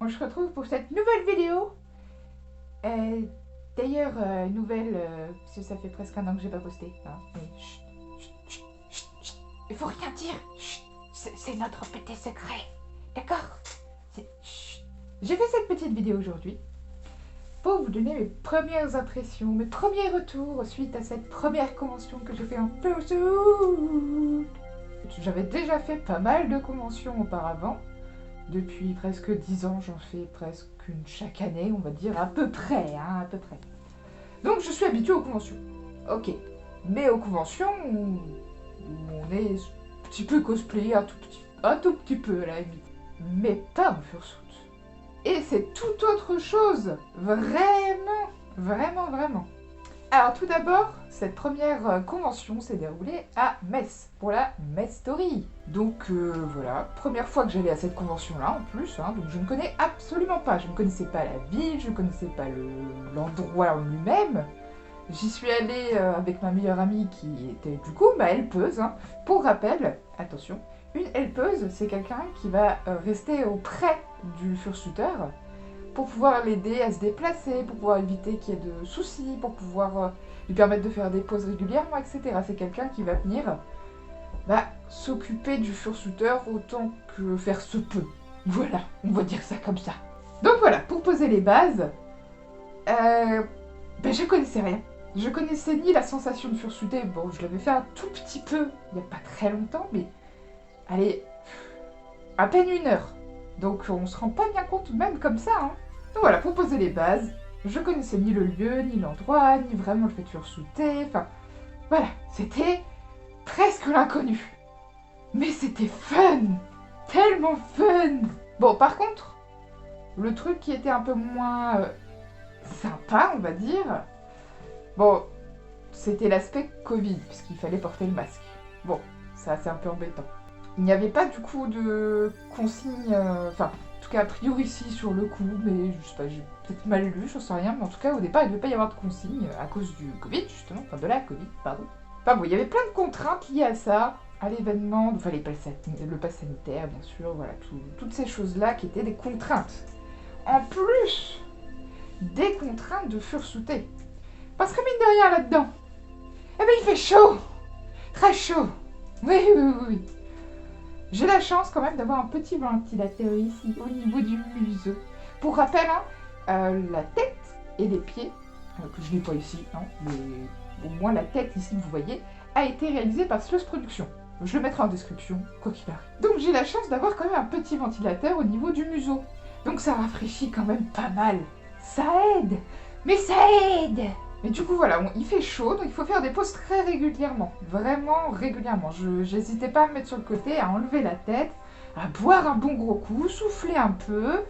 on se retrouve pour cette nouvelle vidéo. D'ailleurs, nouvelle, parce que ça fait presque un an que j'ai pas posté. Hein, mais chut, chut, chut, chut, chut. Il faut rien dire. Chut, c'est notre petit secret. D'accord? J'ai fait cette petite vidéo aujourd'hui pour vous donner mes premières impressions, mes premiers retours suite à cette première convention que j'ai fait en fursuit. J'avais déjà fait pas mal de conventions auparavant. Depuis presque 10 ans, j'en fais presque une chaque année, on va dire, à peu près, hein, à peu près. Donc je suis habituée aux conventions. Ok. Mais aux conventions, où on est un petit peu cosplay, un tout petit peu à la limite. Mais pas en fursuit. Et c'est tout autre chose. Vraiment, vraiment, vraiment. Alors tout d'abord, cette première convention s'est déroulée à Metz, pour la Metz Story. Donc voilà, première fois que j'allais à cette convention-là en plus, hein, donc je ne connais absolument pas. Je ne connaissais pas la ville, je ne connaissais pas l'endroit en lui-même. J'y suis allée avec ma meilleure amie qui était du coup ma helpeuse. Hein. Pour rappel, attention, une helpeuse, c'est quelqu'un qui va rester auprès du fursuiteur pour pouvoir l'aider à se déplacer, pour pouvoir éviter qu'il y ait de soucis, pour pouvoir lui permettre de faire des pauses régulièrement, etc. C'est quelqu'un qui va venir s'occuper du fursuiteur autant que faire se peut. Voilà, on va dire ça comme ça. Donc voilà, pour poser les bases, je connaissais rien. Je connaissais ni la sensation de fursuiter, bon, je l'avais fait un tout petit peu, il n'y a pas très longtemps, mais allez, à peine 1 heure. Donc on se rend pas bien compte même comme ça, hein. Donc voilà, pour poser les bases, je connaissais ni le lieu, ni l'endroit, ni vraiment le fait de fursuiter, enfin, voilà, c'était presque l'inconnu. Mais c'était fun! Tellement fun! Bon, par contre, le truc qui était un peu moins sympa, on va dire, bon, c'était l'aspect Covid, puisqu'il fallait porter le masque. Bon, ça c'est un peu embêtant. Il n'y avait pas du coup de consigne, enfin, en tout cas a priori si sur le coup, mais je sais pas, j'ai peut-être mal lu, je sais rien, mais en tout cas au départ il ne devait pas y avoir de consigne à cause du Covid justement, enfin de la Covid, pardon. Enfin bon, il y avait plein de contraintes liées à ça, à l'événement, enfin le pass sanitaire bien sûr, voilà, toutes ces choses-là qui étaient des contraintes. En plus des contraintes de fursuiter. Parce que mine de rien là-dedans, eh ben il fait chaud! Très chaud! Oui, oui, oui, oui. J'ai la chance quand même d'avoir un petit ventilateur ici, au niveau du museau. Pour rappel, hein, la tête et les pieds, que je n'ai pas ici, hein, mais au moins la tête ici, vous voyez, a été réalisée par Slush Productions. Je le mettrai en description, quoi qu'il arrive. Donc j'ai la chance d'avoir quand même un petit ventilateur au niveau du museau. Donc ça rafraîchit quand même pas mal. Ça aide! Mais ça aide! Mais du coup voilà, il fait chaud, donc il faut faire des pauses très régulièrement. Vraiment régulièrement. J'hésitais pas à me mettre sur le côté, à enlever la tête, à boire un bon gros coup, souffler un peu,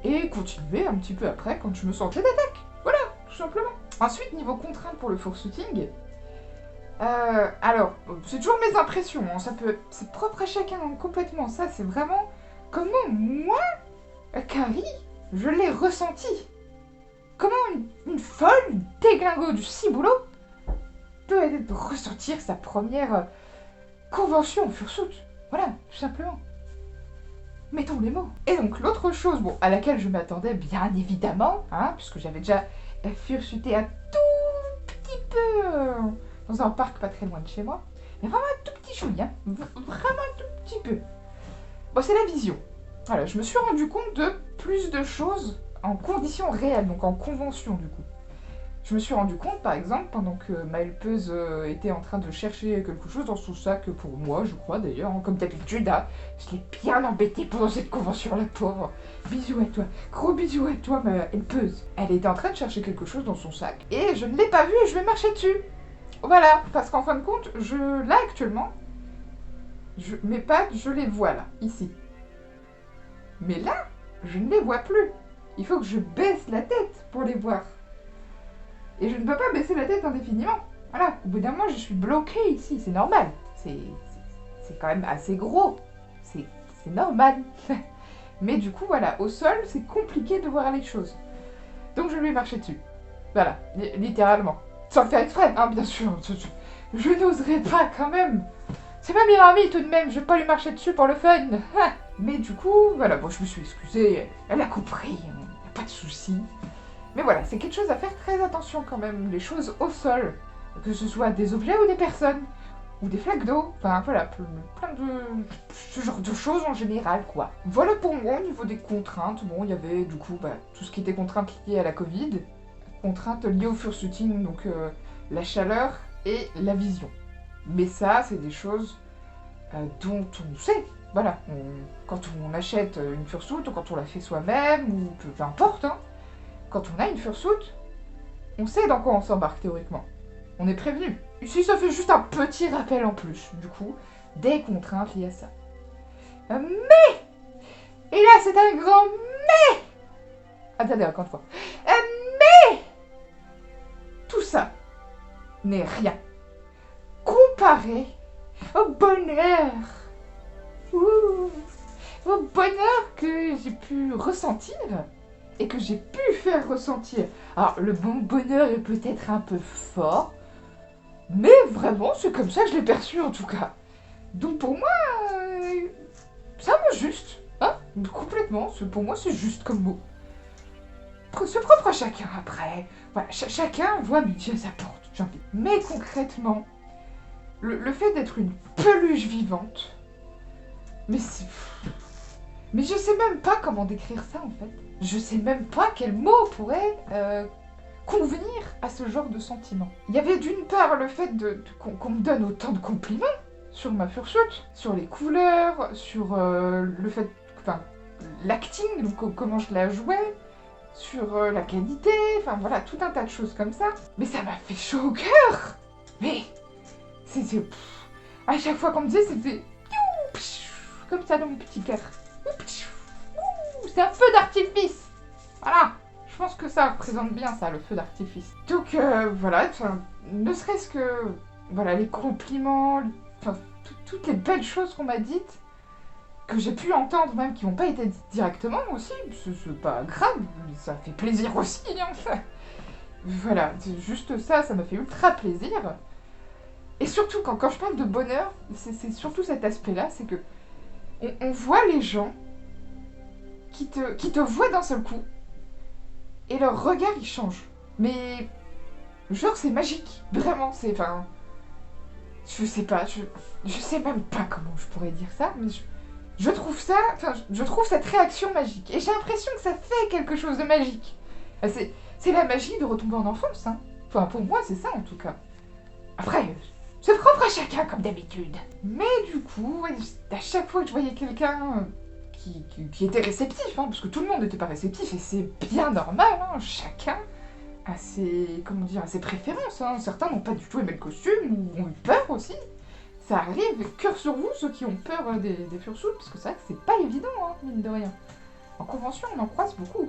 et continuer un petit peu après quand je me sentais d'attaque. Voilà, tout simplement. Ensuite, niveau contraintes pour le fursuiting, alors, c'est toujours mes impressions, hein, c'est propre à chacun complètement. Ça, c'est vraiment comment moi, Carrie, je l'ai ressenti. Comment une folle, une déglingo du ciboulot peut ressentir sa première convention en fursuit. Voilà, tout simplement. Mettons les mots. Et donc l'autre chose, bon, à laquelle je m'attendais bien évidemment, hein, puisque j'avais déjà fursuité un tout petit peu dans un parc pas très loin de chez moi, mais vraiment un tout petit chouïa, hein, vraiment un tout petit peu. Bon, c'est la vision. Voilà, je me suis rendu compte de plus de choses en conditions réelles, donc en convention du coup. Je me suis rendu compte, par exemple, pendant que ma helpeuse était en train de chercher quelque chose dans son sac, pour moi, je crois d'ailleurs, hein, comme d'habitude, hein, je l'ai bien embêtée pendant cette convention, la pauvre. Bisous à toi, gros bisous à toi, ma helpeuse. Elle était en train de chercher quelque chose dans son sac, et je ne l'ai pas vu et je vais marcher dessus. Voilà, parce qu'en fin de compte, là actuellement, mes pattes, je les vois là, ici. Mais là, je ne les vois plus. Il faut que je baisse la tête pour les voir. Et je ne peux pas baisser la tête indéfiniment. Voilà, au bout d'un moment, je suis bloquée ici, c'est normal. C'est quand même assez gros. C'est normal. Mais du coup, voilà, au sol, c'est compliqué de voir les choses. Donc je vais marcher dessus. Voilà, littéralement. Sans le faire exprès, hein, bien sûr. Je n'oserais pas quand même. C'est ma meilleure amie tout de même, je vais pas lui marcher dessus pour le fun. Mais du coup, voilà, bon, je me suis excusée, elle a compris, y a pas de souci. Mais voilà, c'est quelque chose à faire très attention quand même, les choses au sol, que ce soit des objets ou des personnes, ou des flaques d'eau, enfin voilà, plein de... ce genre de choses en général, quoi. Voilà pour moi au niveau des contraintes. Bon, il y avait du coup tout ce qui était contraintes liées à la Covid, contraintes liées au fursuiting, donc la chaleur et la vision. Mais ça, c'est des choses dont on sait. Voilà, quand on achète une fursuit, ou quand on la fait soi-même, ou peu importe, hein, quand on a une fursuit, on sait dans quoi on s'embarque théoriquement. On est prévenu. Ici, ça fait juste un petit rappel en plus, du coup, des contraintes liées à ça. Mais et là, c'est un grand mais. Attendez, encore une fois. Mais tout ça n'est rien comparé au bonheur. Ouh, au bonheur que j'ai pu ressentir et que j'ai pu faire ressentir. Alors, le bon bonheur est peut-être un peu fort, mais vraiment, c'est comme ça que je l'ai perçu en tout cas. Donc pour moi, c'est un mot juste. Hein, complètement, pour moi c'est juste comme mot. C'est propre à chacun après. Voilà, chacun voit midi à sa porte, j'ai envie. Mais concrètement, le fait d'être une peluche vivante, mais c'est... Mais je sais même pas comment décrire ça en fait. Je sais même pas quel mot pourrait convenir à ce genre de sentiment. Il y avait d'une part le fait qu'on me donne autant de compliments sur ma fursuit, sur les couleurs, sur le fait... Enfin, l'acting, donc comment je la jouais, sur la qualité, enfin voilà, tout un tas de choses comme ça. Mais ça m'a fait chaud au cœur. Mais c'était... À chaque fois qu'on me disait, c'était... Comme ça dans mon petit cœur. C'est un feu d'artifice. Voilà. Je pense que ça représente bien ça, le feu d'artifice. Donc voilà, ne serait-ce que voilà, les compliments, enfin toutes les belles choses qu'on m'a dites, que j'ai pu entendre même qui n'ont pas été dites directement aussi, c'est pas grave, ça fait plaisir aussi. Hein. Voilà, c'est juste ça, ça m'a fait ultra plaisir. Et surtout, quand je parle de bonheur, c'est surtout cet aspect-là, c'est que on voit les gens qui te voient d'un seul coup, et leur regard il change. Mais genre c'est magique, vraiment, c'est... Enfin... Je sais pas, je sais même pas comment je pourrais dire ça, mais je trouve ça... Enfin, je trouve cette réaction magique. Et j'ai l'impression que ça fait quelque chose de magique. C'est la magie de retomber en enfance, hein. Enfin, pour moi, c'est ça en tout cas. Après, c'est propre à chacun comme d'habitude. Mais du coup, à chaque fois que je voyais quelqu'un qui était réceptif, hein, parce que tout le monde n'était pas réceptif, et c'est bien normal, hein, chacun a ses, comment dire, a ses préférences. Hein. Certains n'ont pas du tout aimé le costume, ou ont eu peur aussi. Ça arrive, cœur sur vous, ceux qui ont peur des fursuits, parce que c'est vrai que c'est pas évident, hein, mine de rien. En convention, on en croise beaucoup.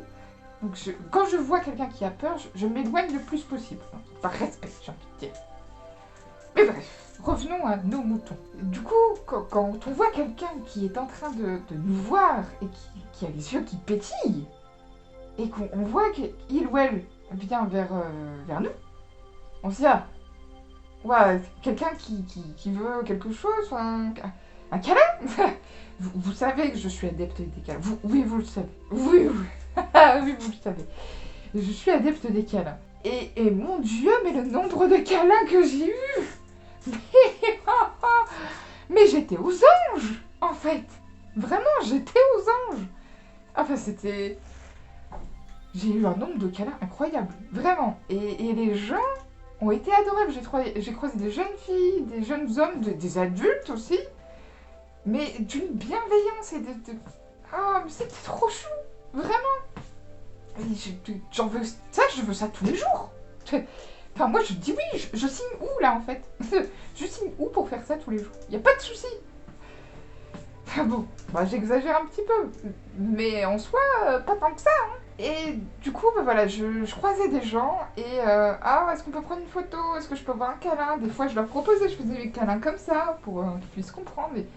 Donc quand je vois quelqu'un qui a peur, je m'éloigne le plus possible. Hein. Par respect, j'ai envie de dire. Mais bref, revenons à nos moutons. Du coup, quand on voit quelqu'un qui est en train de nous voir et qui a les yeux qui pétillent, et qu'on voit qu'il ou elle vient vers nous, on se dit, ah, ouais, quelqu'un qui veut quelque chose, un câlin. Vous savez que je suis adepte des câlins. Oui, vous le savez. Oui, oui. Oui, vous le savez. Je suis adepte des câlins. Et mon Dieu, mais le nombre de câlins que j'ai eu. Mais j'étais aux anges, en fait. Vraiment, j'étais aux anges. Enfin, c'était... J'ai eu un nombre de câlins incroyable. Vraiment. Et les gens ont été adorables. J'ai croisé des jeunes filles, des jeunes hommes, des adultes aussi. Mais d'une bienveillance et de... Ah, mais c'était trop chou. Vraiment. J'en veux ça, je veux ça tous les jours. Enfin, moi, je dis oui, je signe où, là, en fait? Je signe où pour faire ça tous les jours? Y a pas de souci. Ah bon, bah, j'exagère un petit peu. Mais en soi, pas tant que ça, hein. Et du coup, bah voilà, je croisais des gens et ah, est-ce qu'on peut prendre une photo? Est-ce que je peux avoir un câlin? Des fois, je leur proposais, je faisais des câlins comme ça pour qu'ils puissent comprendre. Et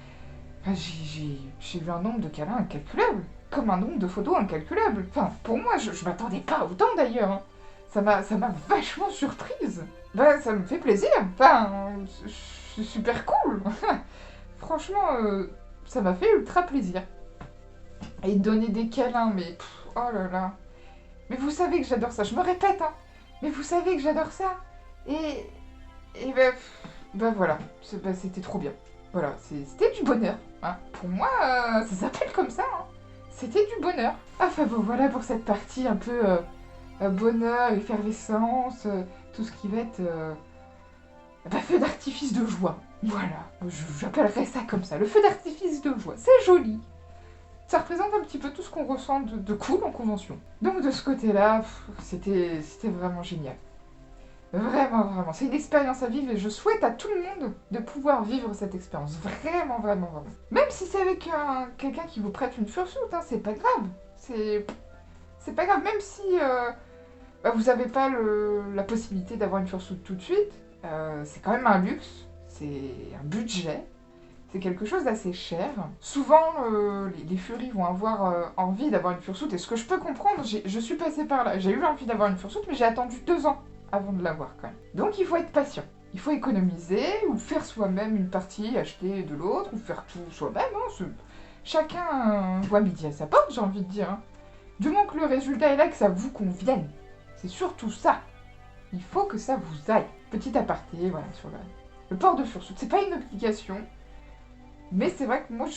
enfin, j'ai eu un nombre de câlins incalculable, comme un nombre de photos incalculable. Enfin, pour moi, je m'attendais pas autant d'ailleurs. Hein. Ça m'a vachement surprise. Bah, ça me fait plaisir. Enfin, c'est super cool. Franchement, ça m'a fait ultra plaisir. Et donner des câlins, mais oh là là. Mais vous savez que j'adore ça, je me répète, hein. Mais vous savez que j'adore ça. Et, et ben voilà, c'était trop bien. Voilà, c'était du bonheur. Hein. Pour moi, ça s'appelle comme ça. Hein. C'était du bonheur. Enfin bon, voilà pour cette partie un peu bonheur, effervescence, tout ce qui va être feu d'artifice de joie. Voilà, j'appellerais ça comme ça, le feu d'artifice de joie. C'est joli. Ça représente un petit peu tout ce qu'on ressent de cool en convention. Donc de ce côté-là, c'était vraiment génial. Vraiment, vraiment. C'est une expérience à vivre et je souhaite à tout le monde de pouvoir vivre cette expérience. Vraiment, vraiment, vraiment. Même si c'est avec quelqu'un qui vous prête une fursuit, hein, c'est pas grave. C'est pas grave, même si vous n'avez pas la possibilité d'avoir une fursuit tout de suite. C'est quand même un luxe, c'est un budget. C'est quelque chose d'assez cher. Souvent, les furies vont avoir envie d'avoir une fursuit. Et ce que je peux comprendre, je suis passée par là. J'ai eu envie d'avoir une fursuit, mais j'ai attendu 2 ans avant de l'avoir quand même. Donc il faut être patient. Il faut économiser, ou faire soi-même une partie, acheter de l'autre, ou faire tout soi-même. Hein. Chacun voit midi à sa porte, j'ai envie de dire. Hein. Du moment que le résultat est là, que ça vous convienne. C'est surtout ça. Il faut que ça vous aille. Petit aparté, voilà, sur le port de fursuit. C'est pas une obligation. Mais c'est vrai que moi,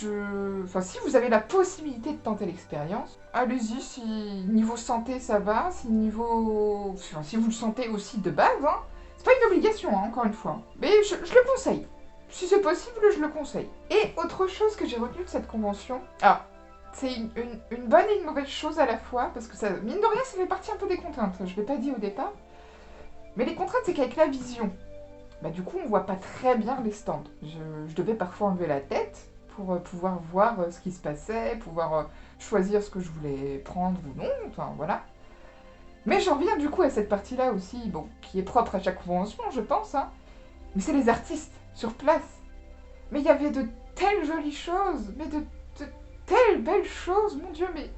Enfin, si vous avez la possibilité de tenter l'expérience, allez-y, si niveau santé ça va, si niveau... Enfin, si vous le sentez aussi de base, hein, c'est pas une obligation, hein, encore une fois. Mais je le conseille. Si c'est possible, je le conseille. Et autre chose que j'ai retenu de cette convention... Alors, c'est une bonne et une mauvaise chose à la fois, parce que ça, mine de rien, ça fait partie un peu des contraintes. Je l'ai pas dit au départ. Mais les contraintes, c'est qu'avec la vision... du coup, on voit pas très bien les stands. Je devais parfois enlever la tête pour pouvoir voir ce qui se passait, pouvoir choisir ce que je voulais prendre ou non, enfin voilà. Mais j'en reviens du coup à cette partie-là aussi, bon, qui est propre à chaque convention, je pense, hein. Mais c'est les artistes, sur place. Mais il y avait de telles jolies choses, mais de telles belles choses, mon Dieu, mais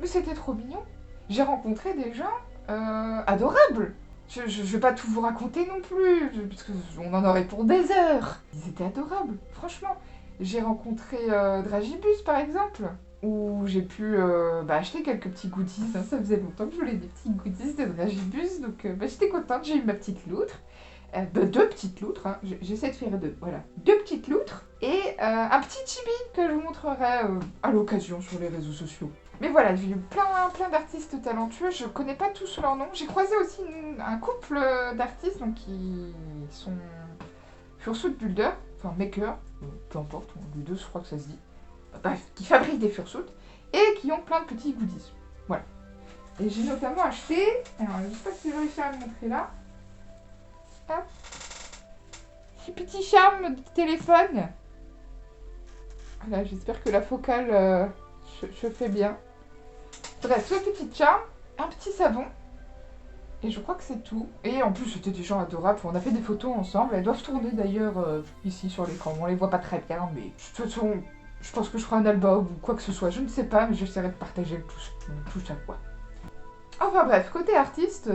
c'était trop mignon. J'ai rencontré des gens adorables. Je vais pas tout vous raconter non plus, parce qu'on en aurait pour des heures. Ils étaient adorables, franchement. J'ai rencontré Dragibus, par exemple, où j'ai pu acheter quelques petits goodies. Hein. Ça faisait longtemps que je voulais des petits goodies de Dragibus, donc j'étais contente. J'ai eu ma petite loutre. 2 petites loutres, hein. J'essaie de faire 2, voilà. 2 petites loutres et un petit chibi que je vous montrerai à l'occasion sur les réseaux sociaux. Mais voilà, j'ai eu plein d'artistes talentueux, je connais pas tous leurs noms. J'ai croisé aussi un couple d'artistes donc, qui sont fursuit builder, enfin maker, peu importe, les deux je crois que ça se dit. Bref, qui fabriquent des fursuits et qui ont plein de petits goodies. Voilà. Et j'ai notamment acheté, alors je sais pas si je vais réussir à le montrer là. Hop. Ces petits charmes de téléphone. Voilà, j'espère que la focale je fais bien. Bref, ce petit charme, un petit savon. Et je crois que c'est tout. Et en plus, c'était des gens adorables. On a fait des photos ensemble. Elles doivent tourner d'ailleurs ici sur l'écran. On les voit pas très bien, mais de toute façon, je pense que je ferai un album ou quoi que ce soit. Je ne sais pas, mais j'essaierai de partager tout ça, quoi. Enfin bref, côté artiste,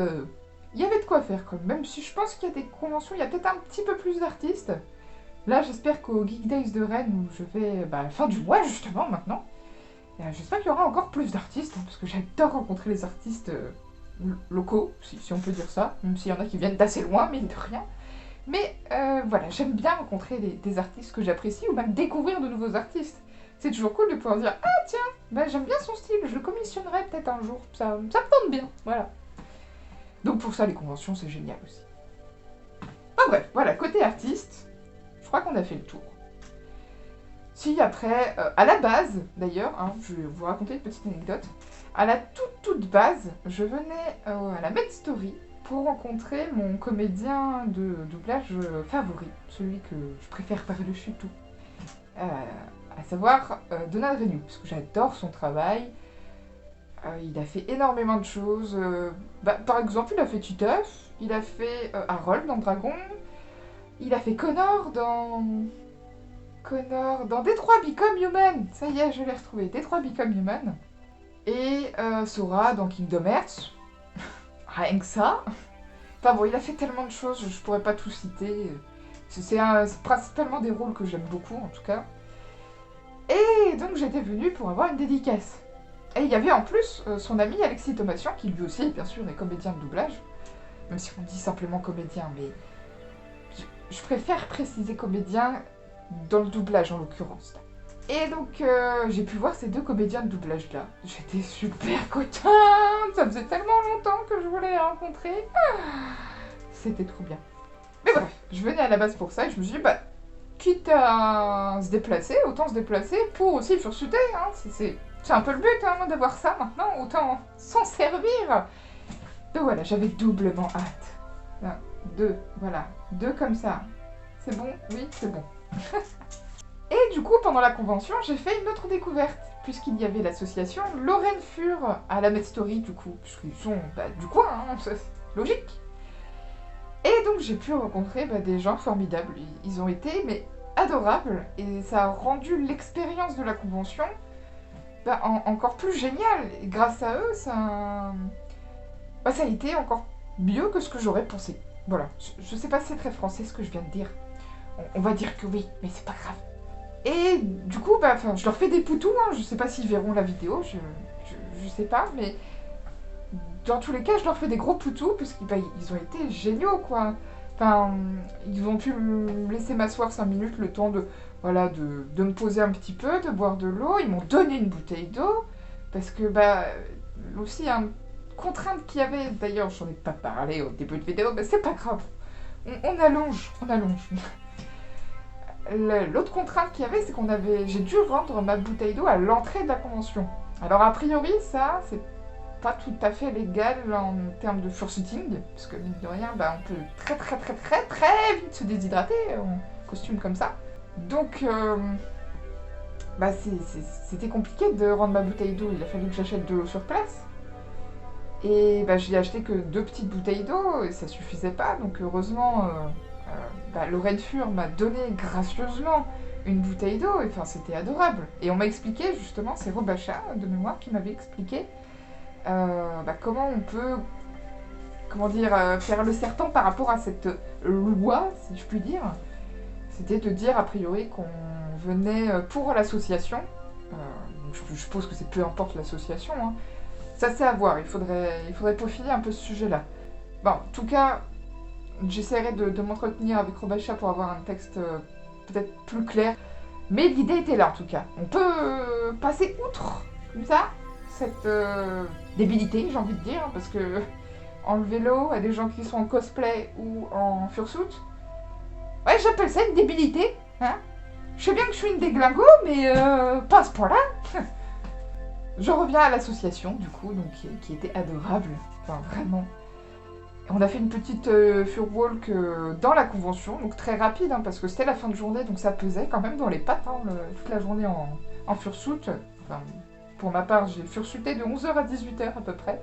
il y avait de quoi faire quand même. Même si je pense qu'il y a des conventions, il y a peut-être un petit peu plus d'artistes. Là, j'espère qu'au Geek Days de Rennes, où je vais à la fin du mois justement maintenant, j'espère qu'il y aura encore plus d'artistes, hein, parce que j'adore rencontrer les artistes locaux, si on peut dire ça, même s'il y en a qui viennent d'assez loin, mine de rien. Mais voilà, j'aime bien rencontrer des artistes que j'apprécie, ou même découvrir de nouveaux artistes. C'est toujours cool de pouvoir dire « Ah tiens, j'aime bien son style, je le commissionnerai peut-être un jour, ça me tente bien, voilà. » Donc pour ça, les conventions, c'est génial aussi. Enfin bref, voilà, côté artiste, je crois qu'on a fait le tour. Si après, à la base, d'ailleurs, hein, je vais vous raconter une petite anecdote. À la toute base, je venais à la Med Story pour rencontrer mon comédien de doublage favori, celui que je préfère par-dessus tout. À savoir Donald Renew, parce que j'adore son travail. Il a fait énormément de choses. Par exemple, il a fait Titeuf, il a fait Harold dans Dragon, il a fait Connor dans Détroit Become Human. Ça y est, je l'ai retrouvé. Détroit Become Human. Et Sora dans Kingdom Hearts. Rien que ça. Enfin bon, il a fait tellement de choses, je pourrais pas tout citer. C'est principalement des rôles que j'aime beaucoup, en tout cas. Et donc j'étais venue pour avoir une dédicace. Et il y avait en plus son ami Alexis Thomasian, qui lui aussi, bien sûr, est comédien de doublage. Même si on dit simplement comédien, mais je préfère préciser comédien dans le doublage en l'occurrence. Et donc j'ai pu voir ces deux comédiens de doublage là. J'étais super contente, ça faisait tellement longtemps que je voulais les rencontrer. C'était trop bien. Mais bref, je venais à la base pour ça et je me suis dit, bah, quitte à se déplacer, autant se déplacer pour aussi fursuter. Hein. C'est un peu le but hein, d'avoir ça maintenant, autant s'en servir. Donc voilà, j'avais doublement hâte. 1, 2, voilà, 2 comme ça. C'est bon? Oui, c'est bon. Et du coup, pendant la convention, j'ai fait une autre découverte, puisqu'il y avait l'association Lorraine Fur à la Med Story, du coup, puisqu'ils sont du coin, hein, c'est logique. Et donc j'ai pu rencontrer des gens formidables. Ils ont été mais adorables, et ça a rendu l'expérience de la convention encore plus géniale. Et grâce à eux, ça a été encore mieux que ce que j'aurais pensé. Voilà, je sais pas si c'est très français ce que je viens de dire. On va dire que oui, mais c'est pas grave. Et du coup, je leur fais des poutous, hein. Je sais pas s'ils verront la vidéo, je sais pas, mais dans tous les cas, je leur fais des gros poutous, parce qu'ils ils ont été géniaux, quoi. Enfin, ils ont pu me laisser m'asseoir 5 minutes, le temps de me poser un petit peu, de boire de l'eau. Ils m'ont donné une bouteille d'eau, parce que, aussi, une contrainte qu'il y avait, d'ailleurs, j'en ai pas parlé au début de vidéo, mais c'est pas grave. On allonge. L'autre contrainte qu'il y avait, c'est j'ai dû rendre ma bouteille d'eau à l'entrée de la convention. Alors a priori, ça, c'est pas tout à fait légal en termes de fursuiting, parce que mine de rien, on peut très vite se déshydrater en costume comme ça. Donc, c'était compliqué de rendre ma bouteille d'eau. Il a fallu que j'achète de l'eau sur place. Et je n'ai acheté que 2 petites bouteilles d'eau et ça suffisait pas. Donc heureusement, Lorraine Fur m'a donné gracieusement une bouteille d'eau. Enfin, c'était adorable. Et on m'a expliqué justement, c'est Robacha de mémoire qui m'avait expliqué comment on peut, faire le serpent par rapport à cette loi, si je puis dire. C'était de dire a priori qu'on venait pour l'association. Je suppose que c'est peu importe l'association. Hein. Ça c'est à voir, il faudrait peaufiner un peu ce sujet-là. Bon, en tout cas, j'essaierai de m'entretenir avec Robacha pour avoir un texte peut-être plus clair. Mais l'idée était là en tout cas. On peut passer outre, comme ça, cette débilité, j'ai envie de dire, parce que enlever l'eau à des gens qui sont en cosplay ou en fursuit, ouais, j'appelle ça une débilité, hein. Je sais bien que je suis une déglingo, mais pas à ce point-là. Je reviens à l'association, du coup, donc, qui était adorable. Enfin, vraiment. On a fait une petite furwalk dans la convention, donc très rapide, hein, parce que c'était la fin de journée, donc ça pesait quand même dans les pattes, hein, toute la journée en fursuit. Enfin, pour ma part, j'ai fursuité de 11h à 18h à peu près.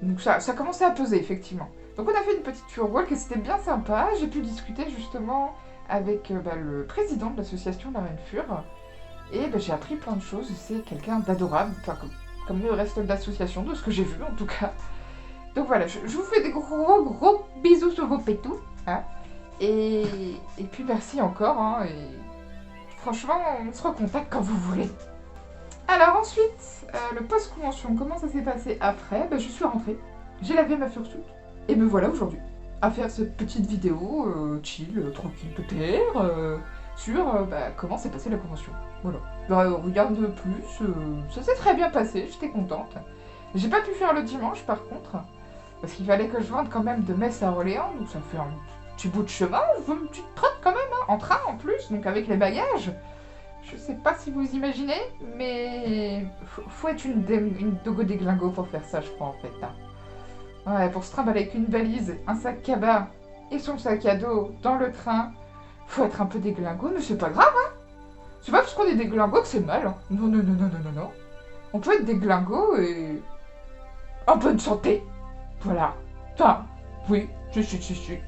Donc ça commençait à peser, effectivement. Donc on a fait une petite furwalk et c'était bien sympa. J'ai pu discuter justement avec le président de l'association de la Reine Fur. Et j'ai appris plein de choses, c'est quelqu'un d'adorable, enfin, comme le reste de l'association, de ce que j'ai vu en tout cas. Donc voilà, je vous fais des gros bisous sur vos pétous. Hein, et puis merci encore, hein, et franchement, on se recontacte quand vous voulez. Alors ensuite, le post-convention, comment ça s'est passé après? Je suis rentrée, j'ai lavé ma fursuit, et me voilà aujourd'hui, à faire cette petite vidéo chill, tranquille peut-être, sur comment s'est passée la convention. Voilà. Regarde de plus, ça s'est très bien passé, j'étais contente. J'ai pas pu faire le dimanche par contre, parce qu'il fallait que je rentre quand même de Metz à Orléans, donc ça fait un petit bout de chemin, je veux une petite trotte quand même, hein, en train en plus, donc avec les bagages. Je sais pas si vous imaginez, mais faut être une dogo déglingo pour faire ça, je crois en fait. Hein. Ouais, pour se trimballer avec une valise, un sac cabas et son sac à dos dans le train, faut être un peu déglingo, mais c'est pas grave, hein. C'est pas parce qu'on est déglingo que c'est mal, hein. Non. On peut être déglingo et en bonne santé. Voilà. Enfin, oui, je suis.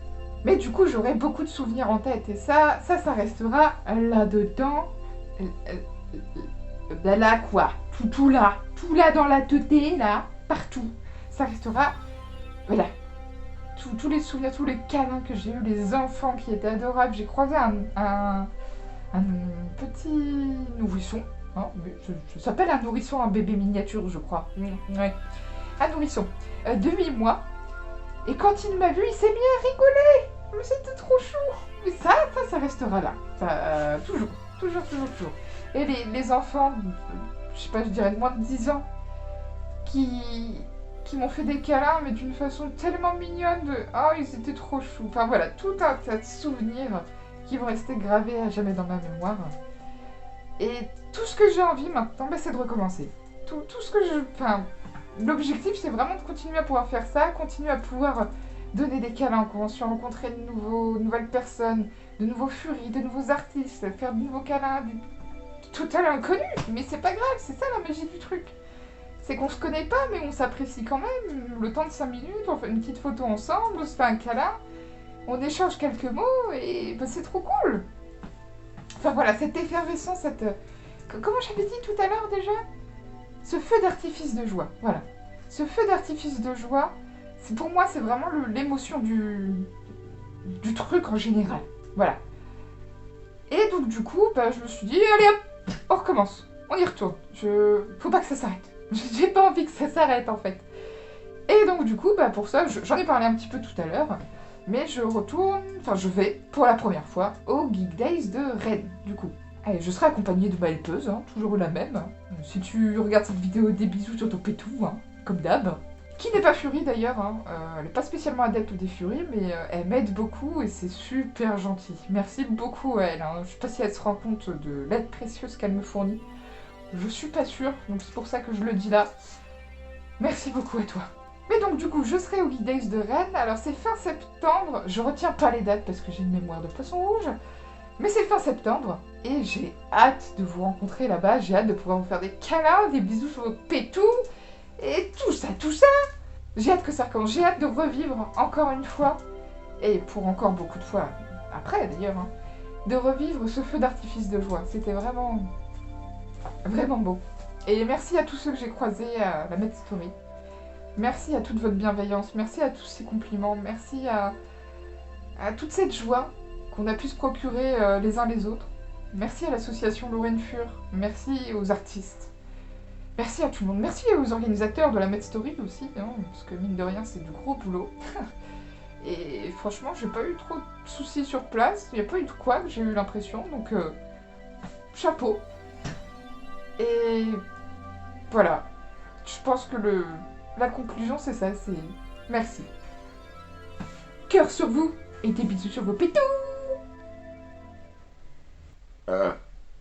Mais du coup, j'aurai beaucoup de souvenirs en tête et ça restera là-dedans. Là quoi, tout là dans la teuté là, partout, ça restera, voilà, tous les souvenirs, tous les câlins que j'ai eu, les enfants qui étaient adorables. J'ai croisé un petit nourrisson. Hein, ça s'appelle un nourrisson, un bébé miniature, je crois. Ouais. Un nourrisson de 8 mois. Et quand il m'a vu, il s'est mis à rigoler. Mais c'était trop chou. Mais ça restera là. Ça, toujours. Et les enfants, je sais pas, je dirais de moins de 10 ans, qui m'ont fait des câlins, mais d'une façon tellement mignonne. Oh, ils étaient trop choux. Enfin voilà, tout un tas de souvenirs qui vont rester gravés à jamais dans ma mémoire. Et tout ce que j'ai envie maintenant, c'est de recommencer. Tout ce que je... Enfin, l'objectif, c'est vraiment de continuer à pouvoir faire ça, continuer à pouvoir donner des câlins en convention, rencontrer de nouvelles personnes, de nouveaux furies, de nouveaux artistes, faire de nouveaux câlins, total inconnu. Mais c'est pas grave, c'est ça la magie du truc. C'est qu'on se connaît pas, mais on s'apprécie quand même. Le temps de 5 minutes, on fait une petite photo ensemble, on se fait un câlin, on échange quelques mots, et c'est trop cool. Enfin voilà, cette effervescence, comment j'avais dit tout à l'heure déjà ? Ce feu d'artifice de joie, voilà. Ce feu d'artifice de joie, pour moi, c'est vraiment l'émotion du truc en général. Voilà. Et donc du coup, je me suis dit, allez hop, on recommence. On y retourne. Faut pas que ça s'arrête. J'ai pas envie que ça s'arrête en fait. Et donc du coup, pour ça, j'en ai parlé un petit peu tout à l'heure, mais je vais pour la première fois au Geek Days de Rennes, du coup. Allez, je serai accompagnée de ma helpeuse, hein, toujours la même. Si tu regardes cette vidéo, des bisous sur ton pétou, hein, comme d'hab. Qui n'est pas Fury d'ailleurs, hein. Elle n'est pas spécialement adepte des Fury, mais elle m'aide beaucoup et c'est super gentil. Merci beaucoup à elle, hein. Je sais pas si elle se rend compte de l'aide précieuse qu'elle me fournit. Je suis pas sûre, donc c'est pour ça que je le dis là. Merci beaucoup à toi. Mais donc du coup, je serai au Geek Days de Rennes. Alors c'est fin septembre, je retiens pas les dates parce que j'ai une mémoire de poisson rouge. Mais c'est fin septembre et j'ai hâte de vous rencontrer là-bas. J'ai hâte de pouvoir vous faire des câlins, des bisous sur vos pétous et tout ça. J'ai hâte que ça recommence. J'ai hâte de revivre encore une fois, et pour encore beaucoup de fois après d'ailleurs, hein, de revivre ce feu d'artifice de joie. C'était vraiment beau. Et merci à tous ceux que j'ai croisés à la Med Story. Merci à toute votre bienveillance. Merci à tous ces compliments. Merci à toute cette joie qu'on a pu se procurer les uns les autres. Merci à l'association Lorraine Fur. Merci aux artistes. Merci à tout le monde. Merci aux organisateurs de la Med Story aussi, hein, parce que mine de rien, c'est du gros boulot. Et franchement, j'ai pas eu trop de soucis sur place. Il n'y a pas eu de quoi, j'ai eu l'impression. Donc, chapeau. Et voilà. Je pense que la conclusion, c'est ça, c'est merci. Cœur sur vous et des bisous sur vos pétous.